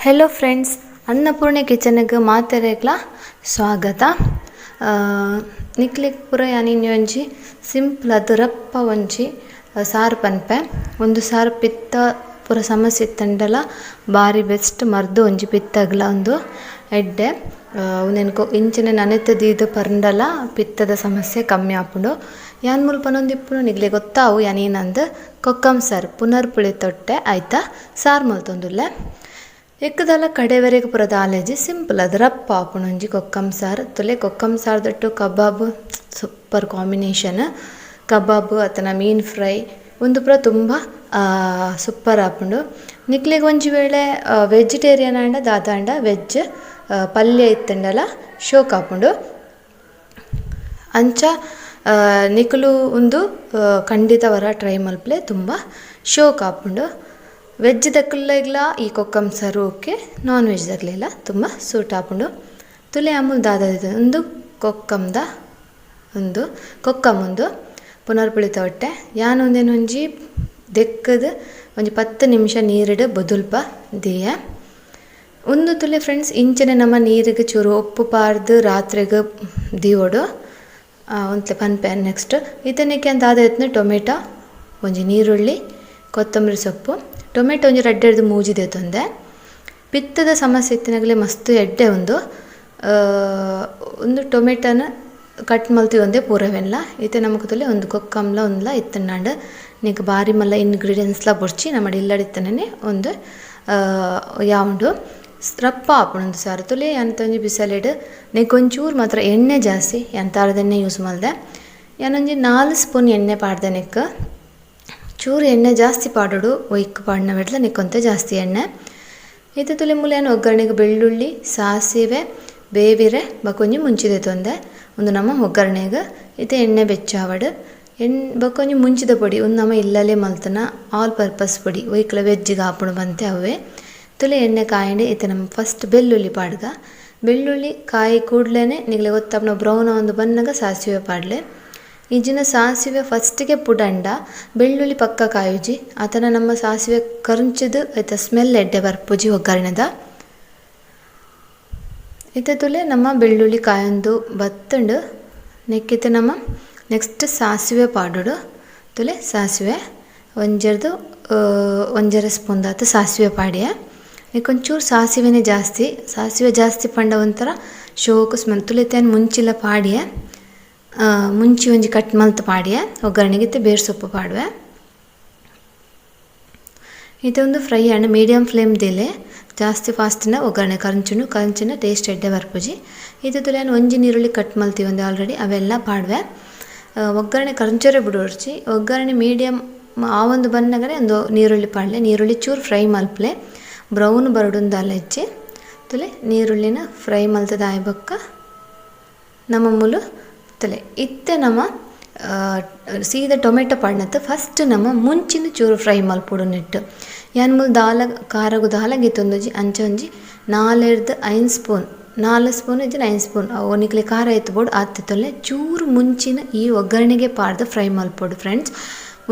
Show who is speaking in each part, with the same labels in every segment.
Speaker 1: Hello friends, ಅನ್ನಪೂರ್ಣೆ ಕಿಚನ್ಗೆ ಮಾತೆರೆಗ್ಲ ಸ್ವಾಗತ. ನಿಕ್ಲಿಗೆ ಪೂರ ಯಾನಿನ್ಯ ಒಂಜಿ ಸಿಂಪಲ್ ಅದು ರಪ್ಪ ಒಂಜಿ ಸಾರು ಪನ್ಪೆ. ಒಂದು ಸಾರು ಪಿತ್ತ ಪೂರ ಸಮಸ್ಯೆ ಇತ್ತಂಡಲ ಬಾರಿ ಬೆಸ್ಟ್ ಮರ್ದು ಒಂಜಿ ಪಿತ್ತಗ್ಲ ಒಂದು ಎಡ್ಡೆ ನೆನ್ಕೊ ಇಂಚಿನ ನನೆತದೀದು ಪರ್ಂಡಲ ಪಿತ್ತದ ಸಮಸ್ಯೆ ಕಮ್ಮಿ ಆಪುಂಡು. ಯಾನ್ ಮುಲ್ಪನೊಂದಿಪ್ಪುನು ನಿಗ್ಲೆ ಗೊತ್ತಾವು ಯಾನೇನಂದು ಕೊಕ್ಕಂ ಸಾರು ಪುನರ್ಪುಳಿ ತೊಟ್ಟೆ ಆಯ್ತಾ ಸಾರು ಮಲ್ತೊಂದುಲ್ಲೆ ಎಕ್ಕದಲ್ಲ ಕಡೆವರೆಗೆ ಪುರದ ಆಲೇಜಿ ಸಿಂಪಲ್ ಅದು ರಪ್ಪ ಆಪುಣೊಂಜಿ ಕೊಕ್ಕಂ ಸಾರು ತುಲೆ ಕೊಕ್ಕಂ ಸಾರ್ದಟ್ಟು ಕಬಾಬ್ ಸೂಪರ್ ಕಾಂಬಿನೇಷನ್. ಕಬಾಬ್ ಅತನ ಮೀನು ಫ್ರೈ ಒಂದು ಪುರ ತುಂಬ ಸೂಪರ್ ಆಪುಂಡು. ನಿಕ್ಲಿಗೆ ಒಂಜಿ ವೇಳೆ ವೆಜಿಟೇರಿಯನ್ ಆಂಡ ದಾದಾಂಡ ವೆಜ್ ಪಲ್ಯ ಇತ್ತಂಡಲ ಶೋಕ್ ಆಪುಂಡು. ಅಂಚ ನಿಕ್ಲು ಒಂದು ಖಂಡಿತ ವರ ಟ್ರೈ ಮಲ್ಪಲೆ ತುಂಬ ಶೋಕ್ ಆಪುಂಡು. ವೆಜ್ ದಕ್ಕಲೆಗ್ಲ ಈ ಕೊಕ್ಕಂ ಸಾರು ಓಕೆ, ನಾನ್ ವೆಜ್ ದಕ್ಕಲೆಲ್ಲ ತುಂಬ ಸೂಟ್ ಆಪುಂಡು. ತುಲೆ ಅಮೂಲ್ ದಾದ ಒಂದು ಕೊಕ್ಕಂದ ಒಂದು ಕೊಕ್ಕಂ ಒಂದು ಪುನರ್ಪುಳಿ ತೊಟ್ಟೆ ಯಾನು ಒಂದೇನೊಂಜಿ ದೆಕ್ಕದ ಒಂಜಿ 10 ನಿಮಿಷ ನೀರಿಡು ಬೊದುಲ್ಪ ದಿಯ ಒಂದು ತುಲೆ ಫ್ರೆಂಡ್ಸ್. ಇಂಚನೆ ನಮ್ಮ ನೀರಿಗೆ ಚೂರು ಉಪ್ಪು ಪಾರ್ದು ರಾತ್ರಿಗೆ ದಿಯೋಡು ಒಂದ್ಲೆ ಪನ್ಪೆ. ನೆಕ್ಸ್ಟ್ ಇದನ್ನಕ್ಕೆ ಅಂತ ಆದ ಟೊಮೆಟೊ ಒಂಜಿ ನೀರುಳ್ಳಿ ಕೊತ್ತಂಬರಿ ಸೊಪ್ಪು ಟೊಮೆಟೊ ಒಂಜಿ ರಡ್ಡೆಡ್ದು ಮೂಜಿದೆ ತೊಂದೆ. ಪಿತ್ತದ ಸಮಸ್ಯೆ ಇತ್ತಿನಾಗಲೇ ಮಸ್ತ್ ಎಡ್ಡೆ ಒಂದು ಟೊಮೆಟೊನ ಕಟ್ ಮಲ್ತಿ ಒಂದೇ ಪೂರವೆಲ್ಲ ಇತ್ತೆ ನಮಗೆ ತುಲೆ ಒಂದು ಕೊಕ್ಕಂಲ ಒಂದ್ಲ ಇತ್ತಂಡ ನಿಂಗೆ ಬಾರಿ ಮಲ್ಲ ಇಂಗ್ರೀಡಿಯೆಂಟ್ಸ್ಲ ಬೊಡ್ಚಿ ನಮ್ಮ ಇಲ್ಲಡಿತ್ತನೇ ಒಂದು ಯಾವುದು ರಪ್ಪ ಆಪುಣೊಂದು ಸಾರು ತುಲೆ ಎಂತ ಒಂಜಿ ಬಿಸಲಿಡು ನಿಂಗೆ ಒಂಚೂರು ಮಾತ್ರ ಎಣ್ಣೆ ಜಾಸ್ತಿ ಎಂತಾರದ ಎಣ್ಣೆ ಯೂಸ್ ಮಾಡಿದೆ. ಏನೊಂಜಿ 4 ಸ್ಪೂನ್ ಎಣ್ಣೆ ಪಾಡ್ದೆ ನಿಕ್ಕ ಚೂರು ಎಣ್ಣೆ ಜಾಸ್ತಿ ಪಾಡೋಡು ಒಯ್ಕ್ ಪಾಡ್ನ ಬಿಡ್ಲ ನಿಕ್ಕೊಂತೆ ಜಾಸ್ತಿ ಎಣ್ಣೆ ಇದು ತುಲೆ ಮುಲೇನು ಒಗ್ಗರಣೆಗೆ ಬೆಳ್ಳುಳ್ಳಿ ಸಾಸಿವೆ ಬೇವಿರೆ ಬಕೊಂಜಿ ಮುಂಚಿದೆ ತೊಂದೆ ಒಂದು ನಮ್ಮ ಒಗ್ಗರಣೆಗೆ ಇದು ಎಣ್ಣೆ ಬೆಚ್ಚಾವಡು ಬಕೊಂಜಿ ಮುಂಚಿದ ಪೊಡಿ ಒಂದು ನಮ್ಮ ಇಲ್ಲಲೇ ಮಲ್ತನ ಆಲ್ ಪರ್ಪಸ್ ಪೊಡಿ ಒಯ್ಕಲ ವೆಜ್ಜಿಗೆ ಹಾಪುಡು ಬಂತೆ ಅವೇ ತುಲೆ ಎಣ್ಣೆ ಕಾಯಿಂಡೆ ಇದು ನಮ್ಮ ಫಸ್ಟ್ ಬೆಳ್ಳುಳ್ಳಿ ಪಾಡ್ಗ ಬೆಳ್ಳುಳ್ಳಿ ಕಾಯಿ ಕೂಡ್ಲೇ ನಿಗ್ಲೆ ಗೊತ್ತಾಪನ ಬ್ರೌನ್ ಒಂದು ಬನ್ನಾಗ ಸಾಸಿವೆ ಪಾಡ್ಲೆ ಈಜಿನ ಸಾಸಿವೆ ಫಸ್ಟಿಗೆ ಪುಡಂಡ ಬೆಳ್ಳುಳ್ಳಿ ಪಕ್ಕ ಕಾಯುಜಿ ಆತನ ನಮ್ಮ ಸಾಸಿವೆ ಕರ್ಂಚದು ಆಯ್ತಾ ಸ್ಮೆಲ್ ಎಡ್ಡೆ ಬರ್ಪುಜಿ ಒಗ್ಗರಣೆದ ಇತ್ತೆ ತುಲೆ ನಮ್ಮ ಬೆಳ್ಳುಳ್ಳಿ ಕಾಯೊಂದು ಬತ್ತಂಡು ನೆಕ್ಕಿತೆ ನಮ್ಮ ನೆಕ್ಸ್ಟ್ ಸಾಸಿವೆ ಪಾಡೋಡು ತುಲೆ ಸಾಸಿವೆ ಒಂಜರ ಸ್ಪೂನ್ ಆತು ಸಾಸಿವೆ ಪಾಡಿಯ ನೆಕ್ಕೊಂಚೂರು ಸಾಸಿವೆನೇ ಸಾಸಿವೆ ಜಾಸ್ತಿ ಪಂಡ ಒಂಥರ ಶೋಕು ಸ್ಮೆಲ್ ತುಲೆತೇನು ಮುಂಚಿಲ್ಲ ಪಾಡಿಯ ಮುಂಚಿ ಒಂಜಿ ಕಟ್ ಮಲ್ತ್ ಪಾಡಿಯ ಒಗ್ಗರಣೆಗೆ ಬೇರೆ ಸೊಪ್ಪು ಪಾಡುವೆ ಇದೊಂದು ಫ್ರೈ ಆಂಡ್ ಮೀಡಿಯಂ ಫ್ಲೇಮ್ ದಿಲೆ ಜಾಸ್ತಿ ಫಾಸ್ಟಿನ ಒಗ್ಗರಣೆ ಕರಂಚಿನ ಟೇಸ್ಟ್ ಎಡ್ಡೆ ಬರ್ಪುಜಿ ಇದು ತುಲೆ ಒಂಜಿ ನೀರುಳ್ಳಿ ಕಟ್ ಮಲ್ತೀವಿ ಒಂದು ಆಲ್ರೆಡಿ ಅವೆಲ್ಲ ಪಾಡುವೆ ಒಗ್ಗರಣೆ ಕರಂಚರೆ ಬಿಡೋರ್ಚಿ ಒಗ್ಗರಣೆ ಮೀಡಿಯಮ್ ಆ ಒಂದು ಬನ್ನಗರೆ ಒಂದು ನೀರುಳ್ಳಿ ಪಾಡ್ಲೆ ನೀರುಳ್ಳಿ ಚೂರು ಫ್ರೈ ಮಲ್ಪಲೆ ಬ್ರೌನ್ ಬರಡುಂದಲ್ಲ ಹೆಚ್ಚಿ ತುಲೆ ನೀರುಳ್ಳಿನ ಫ್ರೈ ಮಲ್ತದ ಆಯ್ಬಕ್ಕ ನಮ್ಮ ಮುಲು ತುಲೆ ಇತ್ತೆ ನಮ್ಮ ಸೀದಾ ಟೊಮೆಟೊ ಪಾಡ್ನತ್ತು ಫಸ್ಟ್ ನಮ್ಮ ಮುಂಚಿನ ಚೂರು ಫ್ರೈ ಮಲ್ಪೊಡು ನೆಟ್ಟು ಯಾನ್ ಮುಲ್ ಖಾರಗು ದಾಲಗಿತ್ತೊಂದೊಂಜಿ ಅಂಚ ಒಂಜಿ 4 ಸ್ಪೂನ್ 4 ಸ್ಪೂನ್ ಇಜ್ಜಿ 9 ಸ್ಪೂನ್ ಅವು ನಿಕ್ಲೆ ಖಾರ ಎತ್ತಬೋಡು ಆತಿತ್ತೊಲ್ಲೆ ಚೂರು ಮುಂಚಿನ ಈ ಒಗ್ಗರಣೆಗೆ ಪಾಡ್ದು ಫ್ರೈ ಮಲ್ಪೊಡು ಫ್ರೆಂಡ್ಸ್.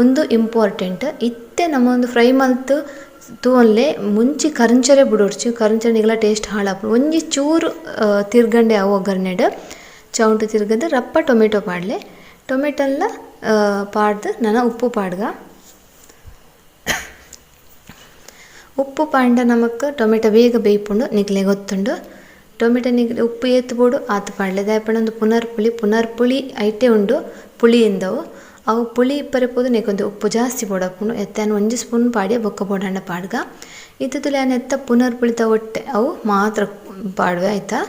Speaker 1: ಒಂದು ಇಂಪಾರ್ಟೆಂಟ್ ಇತ್ತೆ ನಮ್ಮ ಒಂದು ಫ್ರೈ ಮಲ್ತು ತೂವಲ್ಲೇ ಮುಂಚಿ ಕರಂಚರೆ ಬಿಡೋಡ್ಚಿ ಕರಂಚರೆ ನಿಗಲ ಟೇಸ್ಟ್ ಹಾಳಾಪು ಒಂಜಿ ಚೂರು ತಿರ್ಗಂಡೆ ಅವು ಒಗ್ಗರಣೆಡು ಚೌಂಟು ತಿರ್ಗದು ರಪ್ಪ ಟೊಮೆಟೊ ಪಾಡ್ಲೆ ಟೊಮೆಟೊಲ್ಲ ಪಾಡ್ದು ನಾನು ಉಪ್ಪು ಪಾಡ್ಗ ಉಪ್ಪು ಪಾಂಡ ನಮಕ್ ಟೊಮೆಟೊ ಬೇಗ ಬೇಯ್ಪುಂಡು ನಿಕ್ಲೆ ಗೊತ್ತುಂಡು ಟೊಮೆಟೊ ನಿಗ್ಲೆ ಉಪ್ಪು ಏತ್ಬೋಡು ಆತು ಪಾಡ್ಲೆ ದಾಯಪಂಡ ಒಂದು ಪುನರ್ಪುಳಿ ಐಟೆ ಉಂಡು ಪುಳಿಯಿಂದವು ಅವು ಪುಳಿ ಇಪ್ಪರೆಪೋದು ನೆಕ್ಕೊಂದು ಉಪ್ಪು ಜಾಸ್ತಿ ಬೋಡಪ್ಪುಂಡು ಎತ್ತಾನು 1 ಸ್ಪೂನ್ ಪಾಡಿಯ ಬೊಕ್ಕ ಬೋಡಂಡ ಪಾಡ್ಗ ಇದು ತುಲೆ ಎತ್ತ ಪುನರ್ಪುಳಿತ ಒಟ್ಟೆ ಅವು ಮಾತ್ರ ಪಾಡುವೆ ಆಯ್ತಾ.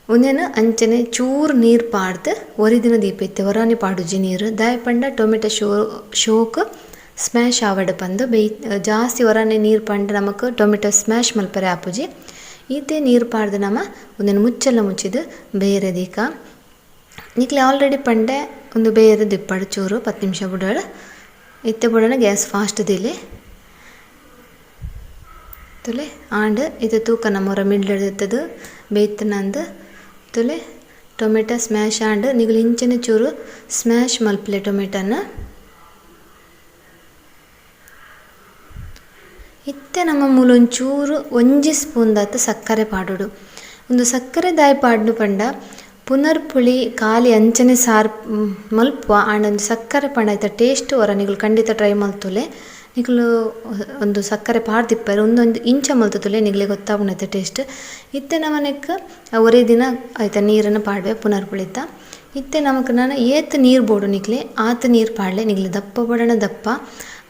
Speaker 1: ಒಂದೇನು ಅಂಚನೆ ಚೂರು ನೀರು ಪಾಡ್ದು ಒರಿದಿನ ದೀಪ ಇತ್ತೆ ಹೊರಾನಿ ಪಾಡುಜಿ ನೀರು ದಾಯಪಂಡ ಟೊಮೆಟೊ ಶೋಕ್ ಸ್ಮ್ಯಾಶ್ ಆವಡ ಬಂದು ಜಾಸ್ತಿ ಹೊರಾನೆ ನೀರು ಪಂಡ ನಮಕ್ ಟೊಮೆಟೊ ಸ್ಮ್ಯಾಶ್ ಮಲ್ಪರೆ ಆಪುಜಿ ಇದೇ ನೀರು ಪಾಡ್ದು ನಮ್ಮ ಒಂದೇನು ಮುಚ್ಚೆಲ್ಲ ಮುಚ್ಚಿದು ಬೇರೆ ದೀಕ ನಿಕ್ಲೆ ಆಲ್ರೆಡಿ ಪಂಡೆ ಒಂದು ಬೇರೆ ದಿಪ್ಪಡು ಚೂರು 10 ನಿಮಿಷ ಬಿಡೋಳು ಇತ್ತೆ ಬಿಡೋಣ ಗ್ಯಾಸ್ ಫಾಸ್ಟ್ ದಿಲಿ ತುಲೆ ಆಂಡ್ ಇದು ತೂಕ ನಮ್ಮವರ ಮಿಡ್ಲಿಡ್ತದು ಬೇಯ್ತನಂದು ತುಲೆ ಟೊಮೆಟೊ ಸ್ಮ್ಯಾಶ್ ಆಂಡ್ ನಿಗಲು ಇಂಚಿನ ಚೂರು ಸ್ಮ್ಯಾಶ್ ಮಲ್ಪಲೆ ಟೊಮೆಟೊನ ಇತ್ತೆ ಇತ್ತೆ ನಮ್ಮ ಮೂಲೊಂಚೂರು ಒಂಜಿ ಸ್ಪೂನ್ ದಾತ ಸಕ್ಕರೆ ಪಾಡೋಡು. ಒಂದು ಸಕ್ಕರೆ ದಾಯಿ ಪಾಡ್ನು ಪಂಡ ಪುನರ್ಪುಳಿ ಖಾಲಿ ಅಂಚನೆ ಸಾರು ಮಲ್ಪುವ ಆಂಡೊಂದು ಸಕ್ಕರೆ ಪಂಡ ಆಯ್ತ ಟೇಸ್ಟ್ ಹೊರ ನಿಗಳು ಖಂಡಿತ ಟ್ರೈ ಮಲ್ತುಲೆ. ನಿಗಳು ಒಂದು ಸಕ್ಕರೆ ಪಾಡ್ದಿಪ್ಪರು ಒಂದೊಂದು ಇಂಚ ಮಲ್ತುಲೆ ನಿಗಲೆ ಗೊತ್ತಾಗ್ಬಿಡೈತೆ ಟೇಸ್ಟ್. ಇತ್ತೆ ನಮನೆಕ್ ಒರೇ ದಿನ ಆಯ್ತಾ ನೀರನ್ನು ಪಾಡ್ವೆ ಪುನರ್ಪುಳಿತ. ಇತ್ತೆ ನಮಕ್ ನಾನು ಏತ್ ನೀರು ಬೋಡು ನಿಕ್ಲೆ ಆತ ನೀರು ಪಾಡಲೆ ನಿಗ್ಲೆ ದಪ್ಪ ಬಡಣ ದಪ್ಪ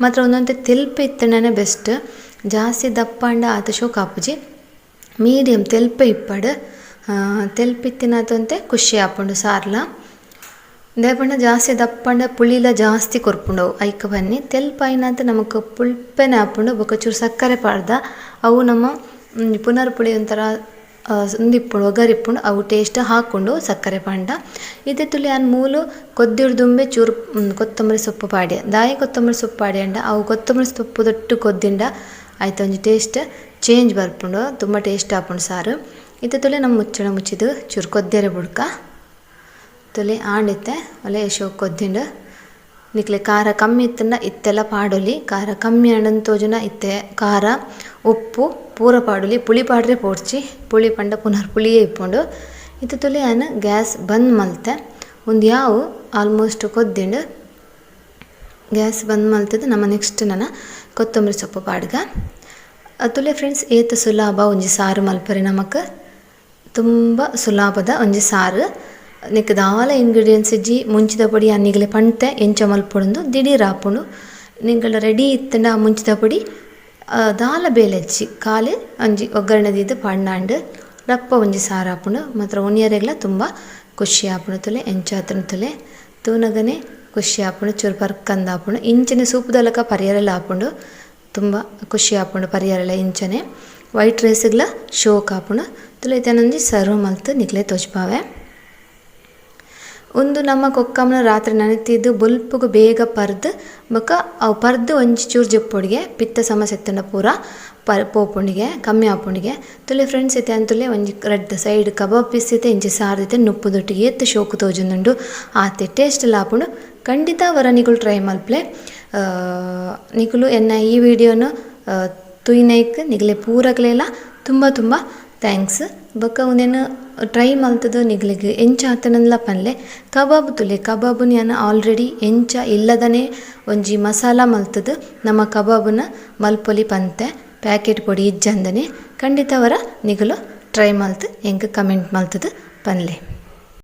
Speaker 1: ಮಾತ್ರ ಒಂದೊಂದು ತೆಲ್ಪೆ ಇತ್ತನೇ ಬೆಸ್ಟ್. ಜಾಸ್ತಿ ದಪ್ಪ ಅಂಡ ಆತ ಶೋಕ್ ಆಪುಜಿ ಮೀಡಿಯಮ್ ತೆಲ್ಪೆ ಇಪ್ಪಡು ತೆಲ್ಪಿತ್ತಿನಂತೆ ಖುಷಿ ಆಪುಂಡು ಸಾರ್ಲ. ದೇಪಂಡ ಜಾಸ್ತಿ ದಪ್ಪಂಡ ಪುಳಿಲ ಜಾಸ್ತಿ ಕೊರ್ಪುಂಡವು ಐಕ ಬನ್ನಿ ತೆಲ್ಪ ಐನಂತ ನಮಕ್ ಪುಳ್ಪೆನೆ ಆಪುಂಡು ಬೊಕ ಚೂರು ಸಕ್ಕರೆ ಪಾಡ್ದ ಅವು ನಮ್ಮ ಪುನರ್ಪುಳಿ ಒಂಥರ ಒಂದಿಪ್ಪುಂಡು ಒಗರಿಪ್ಪುಂಡು ಅವು ಟೇಸ್ಟ್ ಹಾಕ್ಕೊಂಡು ಸಕ್ಕರೆ ಪಾಂಡ. ಇದೇ ತುಳಿ ಅನ್ ಮೂಲು ಕೊದ್ದಿಡ್ದುಂಬೆ ಚೂರು ಕೊತ್ತಂಬರಿ ಸೊಪ್ಪು ಪಾಡ್ಯ ದಾಯಿ ಕೊತ್ತಂಬರಿ ಸೊಪ್ಪು ಪಾಡ್ಯಂಡ ಅವು ಕೊತ್ತಂಬರಿ ಸೊಪ್ಪು ದೊಟ್ಟು ಕೊದ್ದಿಂಡ ಆಯ್ತು ಒಂಜಿ ಟೇಸ್ಟ್ ಚೇಂಜ್ ಬರ್ಪುಂಡು ತುಂಬ ಟೇಸ್ಟ್ ಆಪುಂಡು ಸಾರು. ಇತ್ತೆ ತುಳಿ ನಮ್ಮ ಮುಚ್ಚಳ ಮುಚ್ಚಿದು ಚೂರು ಕೊದ್ದೆರೆ ಬುಡ್ಕ ತುಳಿ ಆಂಡಿತ್ತೆ ಒಲೆ ಶೋಕ್ ಕೊದ್ದಿಂಡು ನಿಕ್ಲೆ ಖಾರ ಕಮ್ಮಿ ಇತ್ತಂಡ ಇತ್ತೆಲ್ಲ ಪಾಡೊಲಿ ಖಾರ ಕಮ್ಮಿ ಆಂಡನ್ ತೋಜುನ ಇತ್ತೆ ಖಾರ ಉಪ್ಪು ಪೂರ ಪಾಡೊಲಿ ಪುಳಿ ಪಾಡ್ರೆ ಪೋಡ್ಚಿ ಪುಳಿ ಪಂಡ ಪುನರ್ ಪುಳಿಯೇ ಇಪ್ಪುಂಡು. ಇತ್ತೆ ತುಳಿ ನಾನು ಗ್ಯಾಸ್ ಬಂದ್ ಮಲ್ತೆ ಒಂದು ಯಾವು ಆಲ್ಮೋಸ್ಟ್ ಕೊದ್ದಿಂಡು ಗ್ಯಾಸ್ ಬಂದ್ ಮಲ್ತದ್ದು ನಮ್ಮ ನೆಕ್ಸ್ಟ್ ನನ್ನ ಕೊತ್ತಂಬರಿ ಸೊಪ್ಪು ಪಾಡ್ಗ ತುಲೆ ಫ್ರೆಂಡ್ಸ್ ಏತು ಸುಲಭ ಒಂಜಿ ಸಾರು ಮಲ್ಪರೆ ನಮಕ್ ತುಂಬ ಸುಲಭದ ಒಂಜಿ ಸಾರು. ನೆಕ್ ದಾಲ ಇಂಗ್ರೀಡಿಯೆಂಟ್ಸ್ ಇಜ್ಜಿ ಮುಂಚಿದ ಪೊಡಿ ಅನ್ನಿಗಲೆ ಪಂಟೆ ಎಂಚ ಮಲ್ಪೊಡು ದಿಢೀರ್ ಆಪುಂಡು ನಿಂಗಳ ರೆಡಿ ಇತ್ತಂಡ ಮುಂಚಿದ ಪೊಡಿ ದಾಲ ಬೇಲೆಚ್ಚಿ ಖಾಲಿ ಒಂಜಿ ಒಗ್ಗರಣೆ ದೀದು ಪಣ್ಣಾಂಡು ರಪ್ಪ ಒಂಜಿ ಸಾರು ಆಪುಂಡು ಮಾತ್ರ ಒಣಿಯರೆಗ್ಲ ತುಂಬ ಖುಷಿ ಆಪುಂಡು ತುಲೆ ಎಂಚಾತನ ತುಲೆ ತೂನಗನೆ ಖುಷಿ ಆಪುಂಡು ಚೂರು ಪರ್ಕಂದ ಆಪುಂಡು ಇಂಚನೆ ಸೂಪುದಲಕ ಪರಿಯರೆಲ್ಲ ಆಪುಂಡು ತುಂಬ ಖುಷಿ ಆಪುಂಡು ಪರಿಯರೆಲ್ಲ ಇಂಚನೆ ವೈಟ್ ರೈಸ್ಗ್ಲ ಶೋಕ್ ಆಪುಂಡು ತುಲೆ ಇತನೊಂಜಿ ಸರ್ವ್ ಮಲ್ತು ನಿಕ್ಲೆ ತೋಜ್ಪಾವೆ. ಒಂದು ನಮ್ಮ ಕೊಕ್ಕಮ್ನ ರಾತ್ರಿ ನೆನೆತಿದ್ದು ಬುಲ್ಪುಗು ಬೇಗ ಪರ್ದು ಬೊಕ ಅವು ಪರ್ದು ಒಂಜಿ ಚೂರು ಜಪ್ಪೊಡಿಗೆ ಪಿತ್ತ ಸಮಸ್ಯೆ ಎತ್ತಂಡ ಪೂರ ಪೋಪುಂಡಿಗೆ ಕಮ್ಮಿ ಆಪುಂಡಿಗೆ ತುಲೆ ಫ್ರೆಂಡ್ಸ್ ಐತೆ ಅಂತುಲೆ ಒಂಜಿ ರೆಡ್ ಸೈಡ್ ಕಬಾಬ್ ಪೀಸ್ ಐತೆ ಇಂಚಿ ಸಾರ್ದೈತೆ ನುಪ್ಪುದೊಟ್ಟಿಗೆ ಎತ್ತು ಶೋಕು ತೋಜುಂದುಂಡು ಆತೆ ಟೇಸ್ಟ್ ಎಲ್ಲ ಆಪುಂಡು ಖಂಡಿತ ವರ ನಿಗುಲು ಟ್ರೈ ಮಲ್ಪಲೆ. ನಿಗುಲು ಎನ್ನ ಈ ವಿಡಿಯೋನು ತುಯ್ನೈಕ್ ನಿಗಲೆ ಪೂರಗಲೆಲ್ಲ ತುಂಬ ತುಂಬ ಥ್ಯಾಂಕ್ಸ್. ಬೊಕ ಉಂದೇನು ಟ್ರೈ ಮಲ್ತದು ನಿಗ್ಲಿಗೆ ಎಂಚ ಆತನಲ್ಲ ಪನ್ಲೆ ಕಬಾಬ್ ತುಲೆ ಕಬಾಬು ನಾನು ಆಲ್ರೆಡಿ ಎಂಚ ಇಲ್ಲದನೇ ಒಂಜಿ ಮಸಾಲ ಮಲ್ತದು ನಮ್ಮ ಕಬಾಬುನ ಮಲ್ಪೊಲಿ ಪಂತೆ ಪ್ಯಾಕೆಟ್ ಪೊಡಿ ಇಜ್ಜಂದನೆ ಖಂಡಿತ ವರ ನಿಗಲು ಟ್ರೈ ಮಲ್ತು ಎಂಕ್ ಕಮೆಂಟ್ ಮಲ್ತದು ಪನ್ಲೆ.